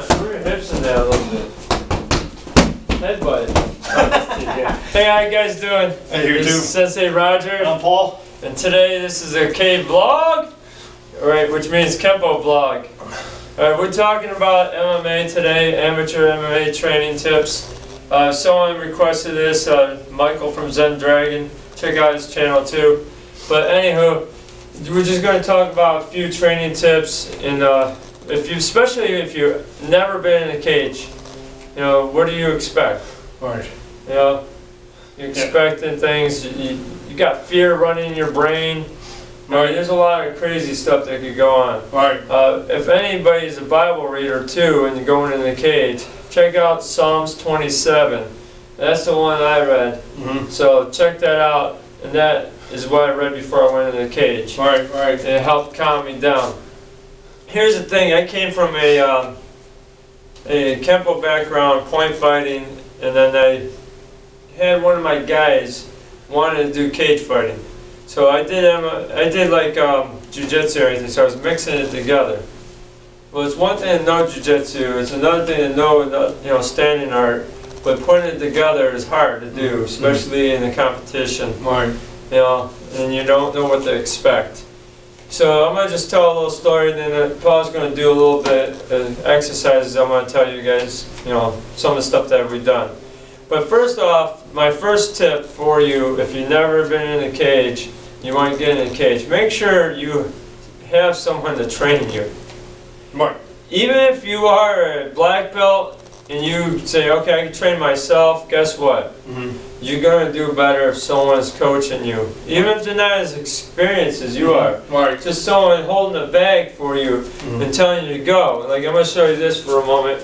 move your hips in there a little bit. Headbutt. Hey, how you guys doing? Hey, you too. This is Sensei Roger. I'm Paul. And today this is a K vlog, right, which means Kempo vlog. Alright, we're talking about MMA today, amateur MMA training tips. Someone requested this, Michael from Zen Dragon. Check out his channel too. But anywho, we're just going to talk about a few training tips, and especially if you've never been in a cage, you know, what do you expect? Right. You know, you're expecting things. You got fear running in your brain. Right. There's a lot of crazy stuff that could go on. Right. If anybody's a Bible reader too, and you're going in the cage, check out Psalms 27. That's the one I read. So check that out, and that is what I read before I went in the cage. Right. And it helped calm me down. Here's the thing: I came from a Kempo background, point fighting, and then I had one of my guys wanted to do cage fighting. So I did like jiu-jitsu and everything, so I was mixing it together. Well, it's one thing to know jiu-jitsu, it's another thing to know, you know, standing art, but putting it together is hard to do, especially in a competition. Right. You know, and you don't know what to expect. So I'm going to just tell a little story, and then Paul's going to do a little bit of exercises. I'm going to tell you guys, you know, some of the stuff that we've done. But first off, my first tip for you, if you've never been in a cage, you want to get in a cage, make sure you have someone to train you. Right. Even if you are a black belt and you say, okay, I can train myself, guess what? You're going to do better if someone's coaching you. Even if they're not as experienced as you are. Right. Just someone holding a bag for you and telling you to go. Like, I'm going to show you this for a moment.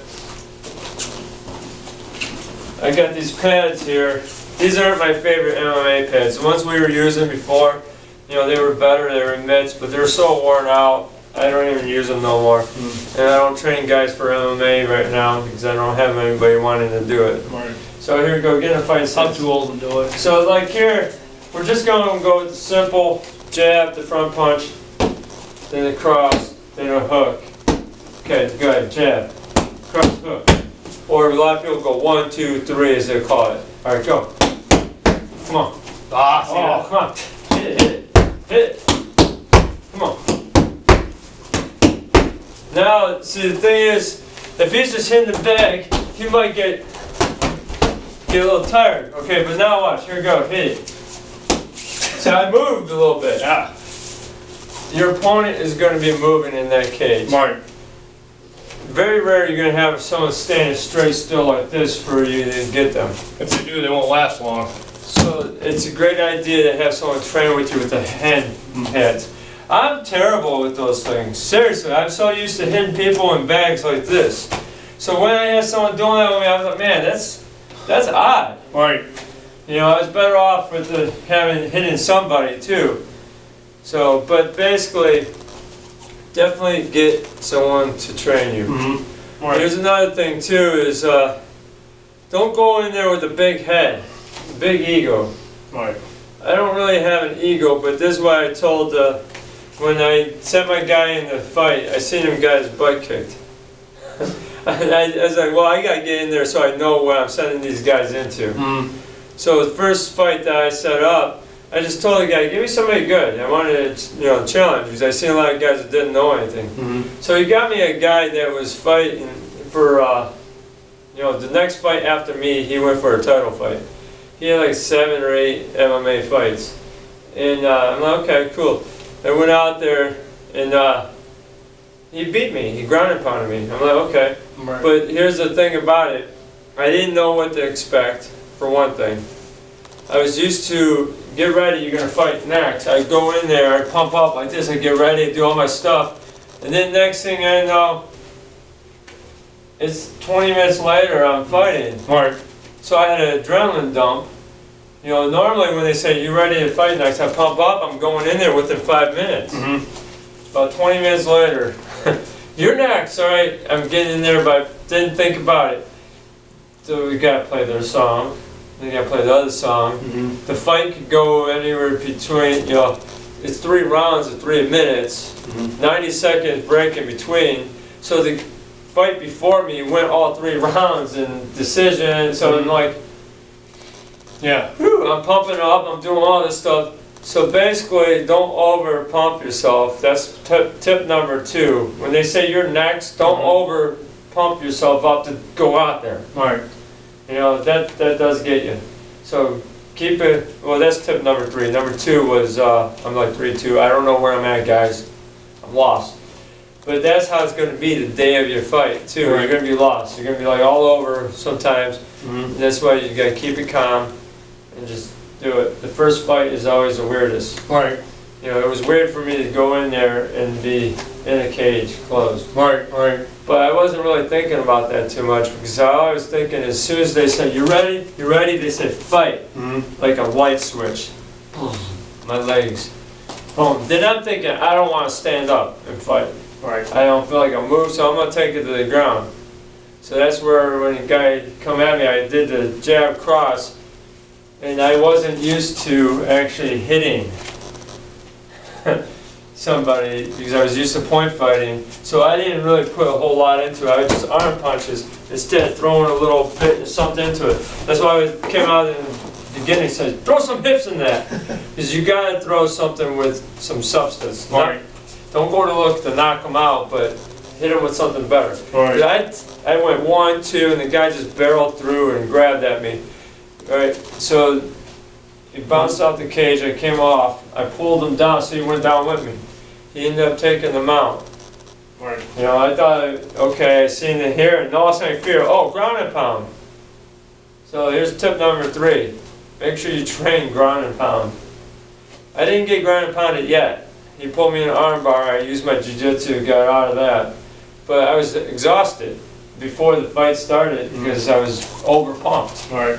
I got these pads here. These aren't my favorite MMA pads. The ones we were using before, you know, they were better, they were mitts, but they're so worn out, I don't even use them no more. And I don't train guys for MMA right now because I don't have anybody wanting to do it. Right. So here we go, get in a fight. I'm too old to do it. So like here, we're just going to go with the simple jab, the front punch, then the cross, then a hook. Okay, good, jab, cross, hook. Or a lot of people go 1, 2, 3 as they call it. Alright, go. Come on. Ah, see that? Come on. Hit it. Come on. Now, see, the thing is, if he's just hitting the bag, he might get a little tired. Okay, but now watch. Here we go. Hit it. So I moved a little bit. Yeah. Your opponent is going to be moving in that cage. Right. Very rare you're going to have someone standing straight still like this for you to get them. If they do, they won't last long. So it's a great idea to have someone train with you with the heads. I'm terrible with those things. Seriously, I'm so used to hitting people in bags like this. So when I had someone doing that with me, I was like, man, that's odd. Right. You know, I was better off with hitting somebody too. So, but basically, definitely get someone to train you. Right. Here's another thing too is don't go in there with a big head, big ego. Right. I don't really have an ego, but this is what I told when I sent my guy in the fight. I seen him got his butt kicked. And I was like, well, I gotta get in there so I know what I'm sending these guys into. So the first fight that I set up, I just told the guy, give me somebody good. I wanted to, you know, challenge because I seen a lot of guys that didn't know anything. So he got me a guy that was fighting for, you know, the next fight after me, he went for a title fight. He had like 7 or 8 MMA fights. And I'm like, okay, cool. I went out there and he beat me. He ground and pounded me. I'm like, okay. Right. But here's the thing about it. I didn't know what to expect, for one thing. I was used to, get ready, you're going to fight next. I go in there, I pump up like this, I get ready, do all my stuff. And then next thing I know, it's 20 minutes later, I'm fighting. Right. So I had an adrenaline dump. You know, normally when they say, you ready to fight next, I pump up, I'm going in there within 5 minutes. About 20 minutes later, you're next, alright, I'm getting in there, but didn't think about it. So we gotta play their song, then you gotta play the other song. The fight could go anywhere between, you know, it's 3 rounds of 3 minutes, 90 seconds break in between. So the fight before me went all 3 rounds in decision, so I'm like, Yeah. whew, I'm pumping up, I'm doing all this stuff. So basically, don't over pump yourself. That's tip number 2. When they say you're next, don't over pump yourself up to go out there. Right. You know, that does get you. So keep it, well, that's tip number 3. Number 2 was, I'm like 3-2. I don't know where I'm at, guys. I'm lost. But that's how it's going to be the day of your fight, too. Right. You're going to be lost. You're going to be like all over sometimes. Mm-hmm. That's why you got to keep it calm and just do it. The first fight is always the weirdest. Right. You know, it was weird for me to go in there and be in a cage, closed. Right. Right. But I wasn't really thinking about that too much because I was thinking as soon as they said, you ready? You ready? They said, fight. Mm-hmm. Like a light switch. My legs. Boom. Then I'm thinking, I don't want to stand up and fight. Right. I don't feel like I move, so I'm going to take it to the ground. So that's where when the guy come at me, I did the jab cross, and I wasn't used to actually hitting somebody because I was used to point fighting. So I didn't really put a whole lot into it. I was just arm punches instead of throwing a little bit of something into it. That's why I came out in the beginning and said, throw some hips in that. Because you got to throw something with some substance. Right. Don't go to look to knock them out, but hit them with something better. Right. I went 1, 2, and the guy just barreled through and grabbed at me. Right, so he bounced off the cage, I came off, I pulled him down, so he went down with me. He ended up taking the mount. Right. You know, I thought, okay, I seen it here, and all of a sudden I fear, oh, ground and pound. So here's tip number 3. Make sure you train ground and pound. I didn't get ground and pounded yet. He pulled me in an arm bar, I used my jiu-jitsu, got out of that. But I was exhausted before the fight started because I was over pumped. Right.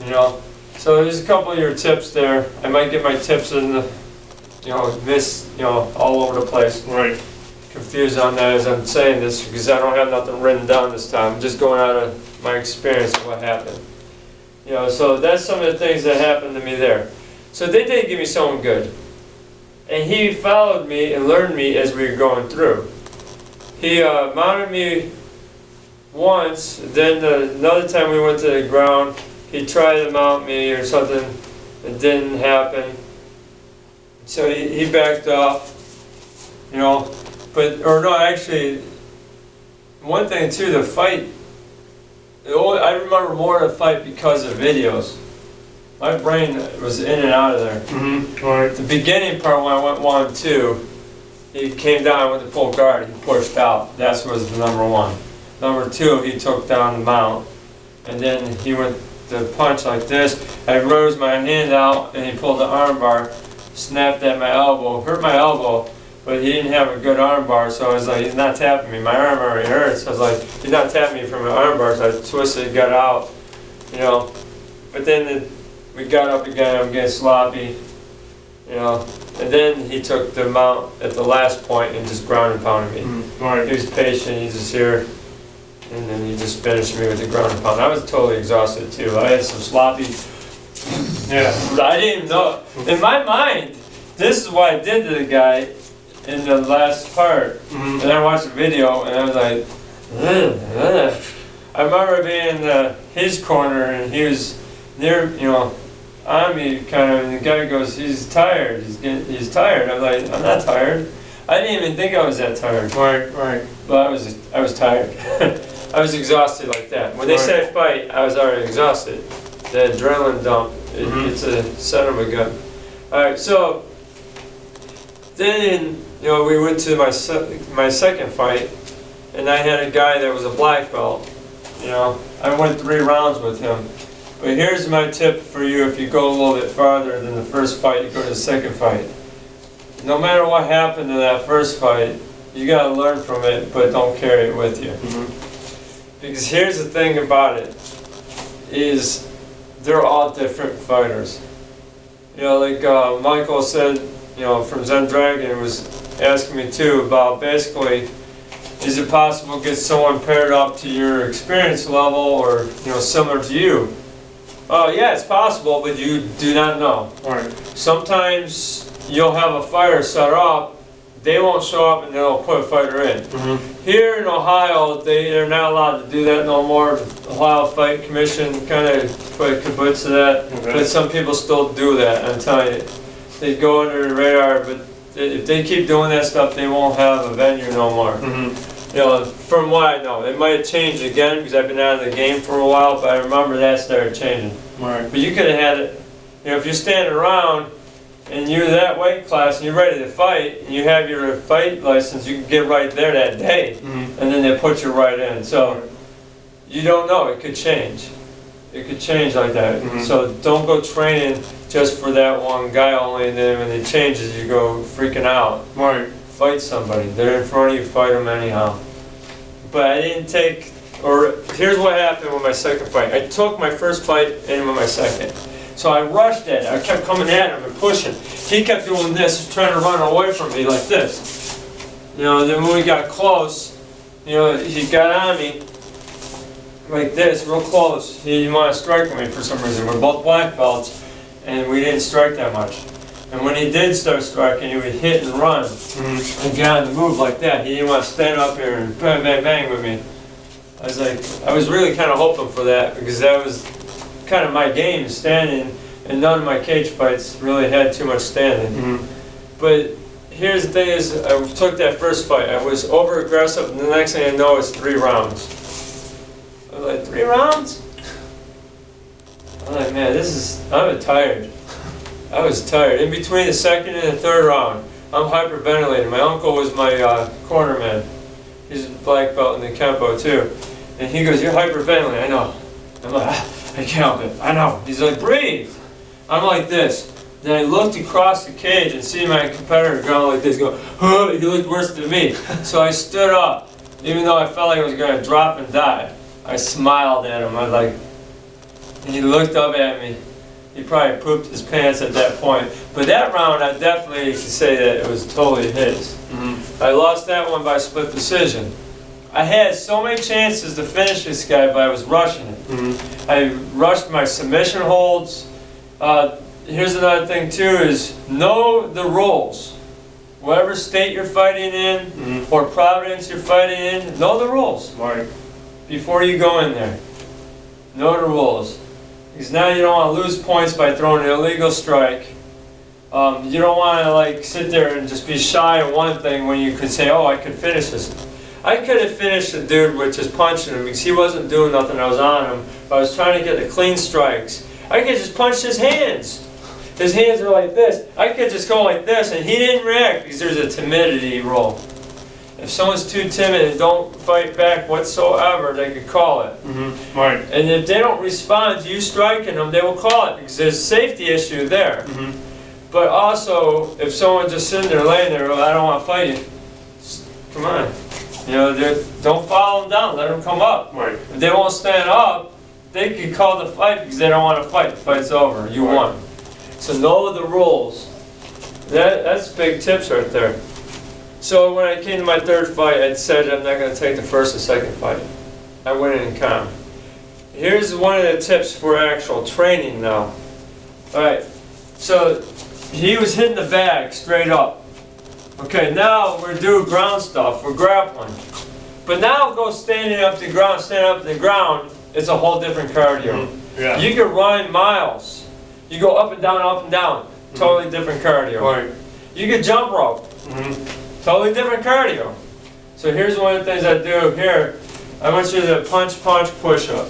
You know, so there's a couple of your tips there. I might get my tips in the, you know, all over the place. Right. Confused on that as I'm saying this because I don't have nothing written down this time. I'm just going out of my experience of what happened. You know, so that's some of the things that happened to me there. So they did give me someone good. And he followed me and learned me as we were going through. He mounted me once, then another time we went to the ground, he tried to mount me or something, it didn't happen. So he backed off, you know, or no, actually, one thing too, the fight, I remember more of the fight because of videos. My brain was in and out of there. Mm-hmm. Right. The beginning part when I went 1, 2, he came down with the full guard, he pushed out. That was the number 1. Number 2, he took down the mount. And then he went to punch like this. I rose my hand out and he pulled the arm bar, snapped at my elbow, hurt my elbow, but he didn't have a good arm bar, so I was like, he's not tapping me. My arm already hurts. I was like, he's not tapping me from an arm bar, so I twisted, got out, you know. But then we got up again, I'm getting sloppy, you know. And then he took the mount at the last point and just ground and pounded me. Mm-hmm. Right. He was patient, he's just here, and then he just finished me with the ground and pound. I was totally exhausted too. I had some sloppy, Yeah. I didn't even know. In my mind, this is what I did to the guy in the last part. Mm-hmm. And I watched the video and I was like, I remember being in his corner and he was near, you know, on me kind of, and the guy goes, he's tired, he's tired. I'm like, I'm not tired. I didn't even think I was that tired. Right. Right. But I was tired. I was exhausted like that. When they Right. said fight, I was already exhausted. The adrenaline dump, it's a son of a gun. Alright, so then, you know, we went to my second fight, and I had a guy that was a black belt. You know, I went 3 rounds with him. But here's my tip for you: if you go a little bit farther than the first fight, you go to the second fight. No matter what happened in that first fight, you gotta learn from it, but don't carry it with you. Mm-hmm. Because here's the thing about it, is they're all different fighters. You know, like Michael said, you know, from Zen Dragon was asking me too about basically, is it possible to get someone paired up to your experience level or, you know, similar to you? Oh yeah, it's possible, but you do not know. Right. Sometimes you'll have a fighter set up they won't show up and they'll put a fighter in. Here in Ohio, they're not allowed to do that no more. The Ohio Fight Commission kind of put a kibbutz to that, but some people still do that, I'm telling you. They go under the radar, but if they keep doing that stuff, they won't have a venue no more. You know, from what I know, it might have changed again because I've been out of the game for a while, but I remember that started changing. Right. But you could have had it, you know, if you're standing around and you're that weight class and you're ready to fight and you have your fight license, you can get right there that day, and then they put you right in. So you don't know, it could change. It could change like that. So don't go training just for that one guy only, and then when it changes, you go freaking out. Right. Fight somebody. They're in front of you, fight them anyhow. But I didn't take, or here's what happened with my second fight. I took my first fight in with my second. So I rushed at it. I kept coming at him and pushing. He kept doing this, trying to run away from me like this. You know, then when we got close, you know, he got on me like this, real close. He didn't want to strike me for some reason. We're both black belts, and we didn't strike that much. And when he did start striking, he would hit and run and get on the move like that. He didn't want to stand up here and bang, bang, bang with me. I was really kind of hoping for that because that was kind of my game, standing, and none of my cage fights really had too much standing. But here's the thing is, I took that first fight, I was over aggressive, and the next thing I know it's 3 rounds. I was like, 3 rounds? I'm like, man, I'm tired. I was tired. In between the second and the third round, I'm hyperventilating. My uncle was my cornerman. He's a black belt in the Kempo too. And he goes, you're hyperventilating. I know. I'm like, I can't help it. I know. He's like, breathe. I'm like this. Then I looked across the cage and see my competitor going like this, going, oh, he looked worse than me. So I stood up, even though I felt like I was going to drop and die. I smiled at him. I was like, and he looked up at me. He probably pooped his pants at that point. But that round, I definitely can say that it was totally his. I lost that one by split decision. I had so many chances to finish this guy, but I was rushing it. I rushed my submission holds. Here's another thing too, is know the rules. Whatever state you're fighting in, or province you're fighting in, know the rules. Right. Before you go in there. Know the rules. Because now you don't want to lose points by throwing an illegal strike. You don't want to like sit there and just be shy of one thing when you could say, oh, I could finish this. I could have finished the dude with just punching him because he wasn't doing nothing. I was on him. I was trying to get the clean strikes. I could just punch his hands. His hands are like this. I could just go like this, and he didn't react because there's a timidity rule. If someone's too timid and don't fight back whatsoever, they could call it. Right. And if they don't respond to you striking them, they will call it because there's a safety issue there. But also, if someone's just sitting there laying there, well, I don't want to fight you. Just, come on. You know, don't follow them down. Let them come up. Right. If they won't stand up, they could call the fight because they don't want to fight. The fight's over. You won. So know the rules. That's big tips right there. So when I came to my third fight, I decided I'm not going to take the first and second fight. I went in calm. Here's one of the tips for actual training now. Alright, so he was hitting the bag straight up. Okay, now we're doing ground stuff, we're grappling. But now go standing up to the ground, it's a whole different cardio. Yeah. You can run miles. You go up and down, totally different cardio. Right. You can jump rope. Totally different cardio. So here's one of the things I do here. I want you to punch, push up.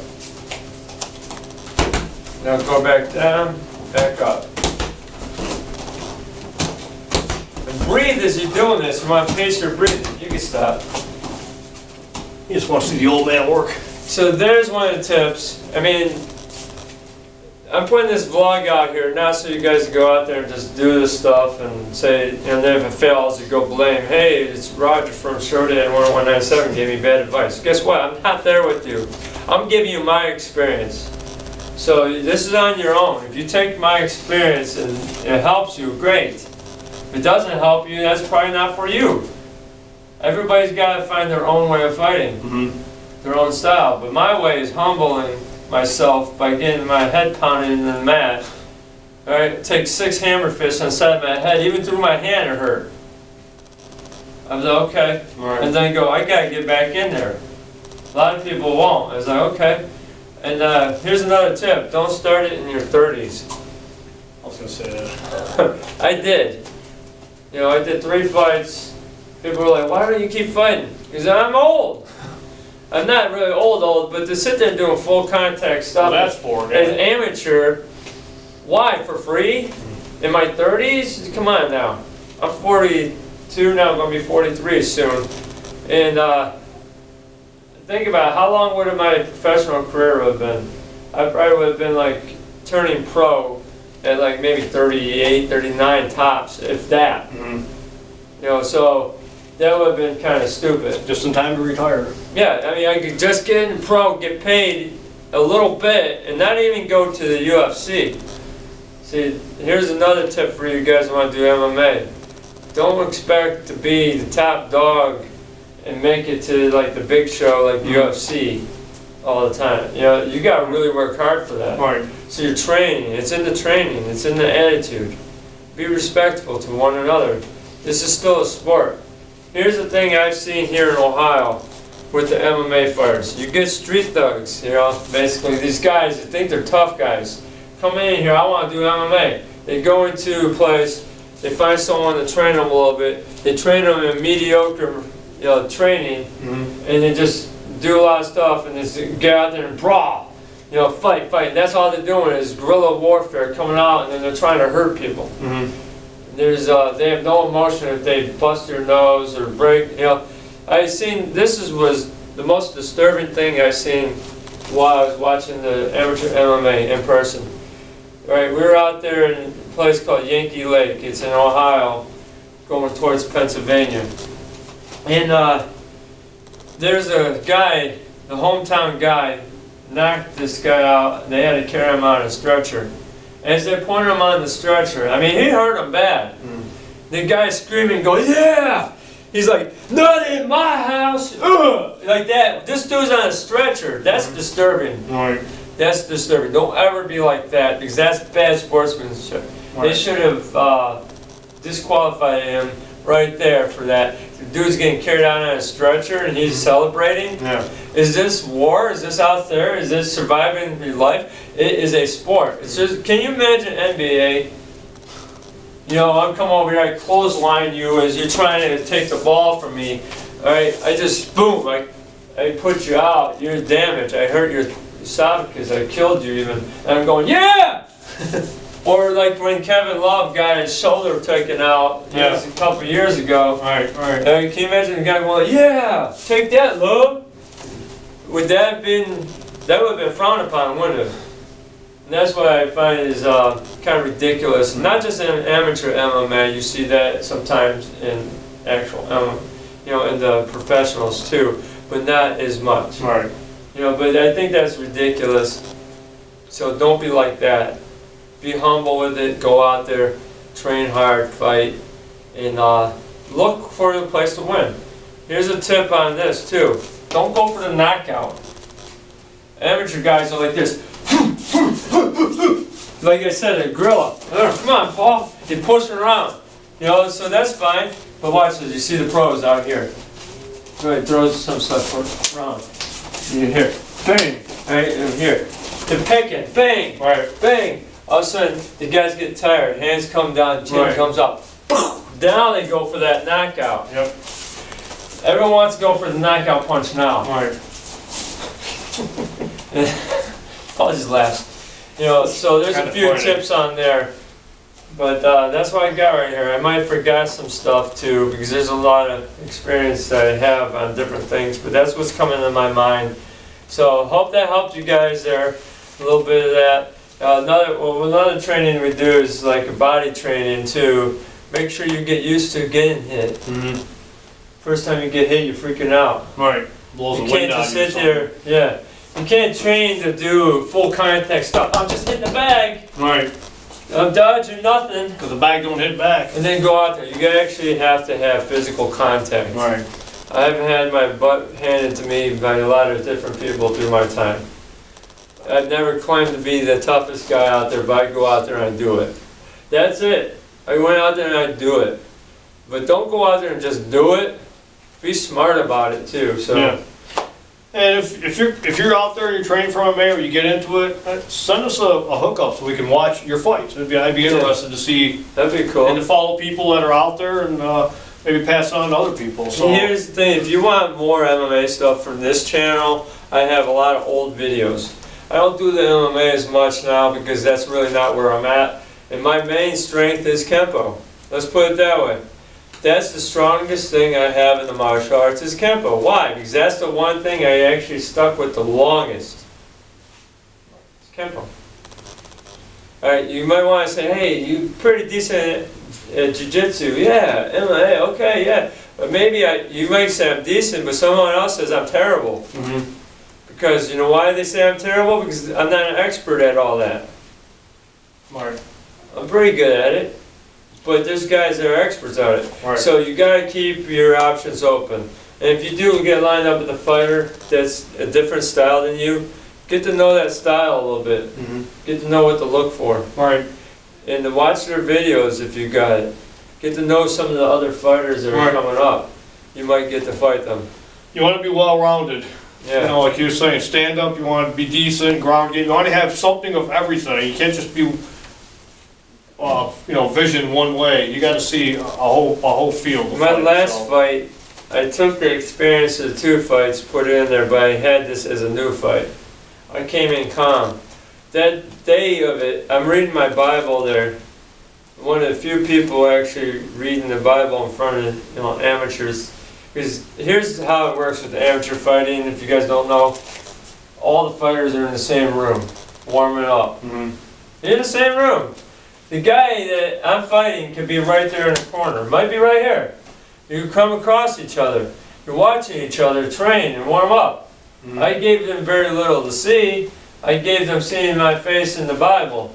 Now go back down, back up. And breathe as you're doing this. You want to pace your breathing. You can stop. You just want to see the old man work. So there's one of the tips. I mean, I'm putting this vlog out here not so you guys go out there and just do this stuff and say, and then if it fails, you go blame, hey, it's Roger from Showdown 10197 gave me bad advice. Guess what? I'm not there with you. I'm giving you my experience. So this is on your own. If you take my experience and it helps you, great. If it doesn't help you, that's probably not for you. Everybody's got to find their own way of fighting, their own style. But my way is humbling myself by getting my head pounded into the mat. Alright, take 6 hammer fists on the side of my head, even through my hand it hurt. I was like, okay. Right. And then go, I gotta get back in there. A lot of people won't. I was like, okay. And here's another tip, don't start it in your 30s. I was gonna say that. I did. You know, I did 3 fights. People were like, why don't you keep fighting? Because I'm old. I'm not really old, but to sit there doing full contact stuff Well, that's boring. as amateur, why? For free? In my 30s? Come on now. I'm 42 now, I'm going to be 43 soon. And think about it, how long would my professional career have been? I probably would have been like turning pro at like maybe 38, 39 tops, if that. Mm-hmm. You know, so that would have been kind of stupid. Just in time to retire. Yeah, I mean, I could just get in pro, get paid a little bit, and not even go to the UFC. See, here's another tip for you guys who want to do MMA. Don't expect to be the top dog and make it to like the big show like UFC all the time. You know, you got to really work hard for that. Right. So you're training, it's in the training, it's in the attitude. Be respectful to one another. This is still a sport. Here's the thing I've seen here in Ohio with the MMA fighters. You get street thugs, you know, basically these guys that think they're tough guys. Come in here, I want to do MMA. They go into a place, they find someone to train them a little bit. They train them in mediocre, you know, training, and they just do a lot of stuff and just get out there and brawl. You know, fight. That's all they're doing is guerrilla warfare coming out, and then they're trying to hurt people. They have no emotion if they bust their nose or break. You know, was the most disturbing thing I seen while I was watching the amateur MMA in person. Right, we were out there in a place called Yankee Lake. It's in Ohio, going towards Pennsylvania, and there's a guy, the hometown guy, knocked this guy out, and they had to carry him on a stretcher. As they pointed him on the stretcher, I mean, he hurt him bad. The guy screaming, going, yeah! He's like, not in my house! Ugh! Like that. This dude's on a stretcher. That's disturbing. Right. That's disturbing. Don't ever be like that, because that's bad sportsmanship. Right. They should have disqualified him right there for that. The dude's getting carried out on a stretcher and he's celebrating. Yeah. Is this war? Is this out there? Is this surviving your life? It is a sport. It's just, can you imagine NBA? You know, I'm coming over here, I clothesline you as you're trying to take the ball from me. Alright, I just, boom, I put you out. You're damaged. I hurt your esophagus. I killed you even. And I'm going, yeah! Or like when Kevin Love got his shoulder taken out a couple years ago. Right. Can you imagine the guy going, yeah, take that, Love? Would that have been, that would have been frowned upon, wouldn't it? And that's what I find is kind of ridiculous. Not just in amateur MMA, you see that sometimes in actual, you know, in the professionals too, but not as much. Right. You know, but I think that's ridiculous. So don't be like that. Be humble with it. Go out there, train hard, fight, and look for the place to win. Here's a tip on this too. Don't go for the knockout. Amateur guys are like this. Like I said, a gorilla. Come on, Paul. You're pushing around. You know, so that's fine. But watch this. You see the pros out here. Go ahead, throw some stuff around. You hear, bang. Right, and here. They're picking, bang, bang. All of a sudden, the guys get tired. Hands come down, chin comes up. Now they go for that knockout. Yep. Everyone wants to go for the knockout punch now. Right. I'll just laugh. You know, so there's a few tips on there. But that's what I got right here. I might have forgot some stuff too, because there's a lot of experience that I have on different things, but that's what's coming to my mind. So hope that helped you guys there, a little bit of that. Another training we do is like a body training too. Make sure you get used to getting hit. First time you get hit, you're freaking out. Right. Blows You the wind can't out just of you or sit there, yeah. You can't train to do full contact stuff. I'm just hitting the bag. Right. I'm dodging nothing. Because the bag don't hit back. And then go out there. You actually have to have physical contact. Right. I haven't had my butt handed to me by a lot of different people through my time. I've never claimed to be the toughest guy out there, but I go out there and I do it. That's it. I went out there and I do it. But don't go out there and just do it. Be smart about it too. So. Yeah. And if you're out there and you're training for MMA or you get into it, send us a hookup so we can watch your fights. I'd be interested to see. That'd be cool. And to follow people that are out there and maybe pass it on to other people. So and here's the thing: if you want more MMA stuff from this channel, I have a lot of old videos. I don't do the MMA as much now because that's really not where I'm at. And my main strength is Kempo. Let's put it that way. That's the strongest thing I have in the martial arts is Kempo. Why? Because that's the one thing I actually stuck with the longest. It's Kempo. Alright, you might want to say, hey, you're pretty decent at Jiu-Jitsu. Yeah, MMA, okay, yeah. But maybe you might say I'm decent, but someone else says I'm terrible. Mm-hmm. Because you know why they say I'm terrible? Because I'm not an expert at all that. Right. I'm pretty good at it. But there's guys that are experts at it. Right. So you got to keep your options open. And if you do get lined up with a fighter that's a different style than you, get to know that style a little bit. Mm-hmm. Get to know what to look for. Right. And to watch their videos if you got it. Get to know some of the other fighters that are Right. coming up. You might get to fight them. You want to be well-rounded. Yeah. You know, like you were saying, stand up, you want to be decent, ground game. You want to have something of everything. You can't just be vision one way. You got to see a whole field. Of My fight, last so. fight, I took the experience of the 2 fights, put it in there, but I had this as a new fight. I came in calm. That day of it, I'm reading my Bible there. One of the few people actually reading the Bible in front of amateurs. Because here's how it works with the amateur fighting. If you guys don't know, all the fighters are in the same room, warming up. Mm-hmm. They're in the same room. The guy that I'm fighting could be right there in the corner. Might be right here. You come across each other. You're watching each other train and warm up. Mm-hmm. I gave them very little to see. I gave them seeing my face in the Bible.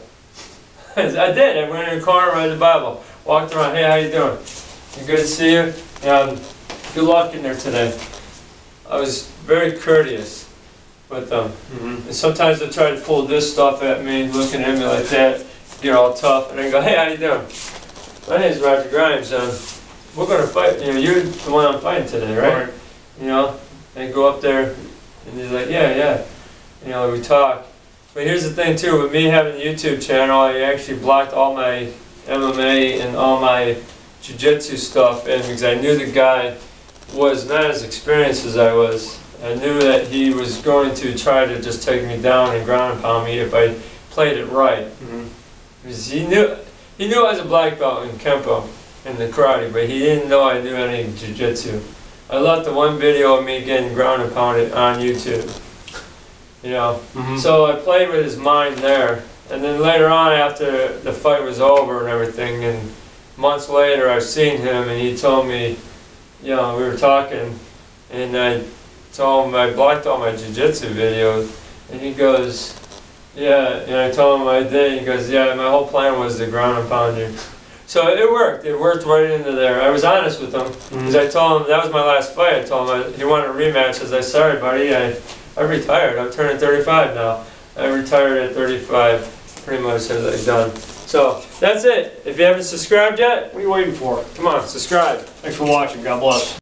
I did. I went in the corner, read the Bible. Walked around. Hey, how you doing? Good to see you. Good luck in there today. I was very courteous with them. Mm-hmm. And sometimes they try to pull this stuff at me, looking at me like that. Get all tough, and I go, hey, how you doing? My name's Roger Grimes. We're gonna fight. You're the one I'm fighting today, right? And go up there, and he's like, yeah. We talk. But here's the thing too. With me having a YouTube channel, I actually blocked all my MMA and all my jiu-jitsu stuff, and because I knew the guy was not as experienced as I was. I knew that he was going to try to just take me down and ground and pound me if I played it right. Mm-hmm. Because he knew I was a black belt in Kempo and the karate, but he didn't know I knew any jiu-jitsu. I left the one video of me getting ground and pounded on YouTube. Mm-hmm. So I played with his mind there. And then later on, after the fight was over and everything, and months later I've seen him and he told me, we were talking, and I told him I blocked all my jiu-jitsu videos, and he goes, yeah, and I told him I did. He goes, yeah, my whole plan was to ground and pound you. So it worked. It worked right into there. I was honest with him because I told him that was my last fight. I told him he wanted a rematch. I said, sorry, buddy, I retired. I'm turning 35 now. I retired at 35, pretty much as I'm done. So that's it. If you haven't subscribed yet, What are you waiting for? come on, subscribe. Thanks for watching. God bless.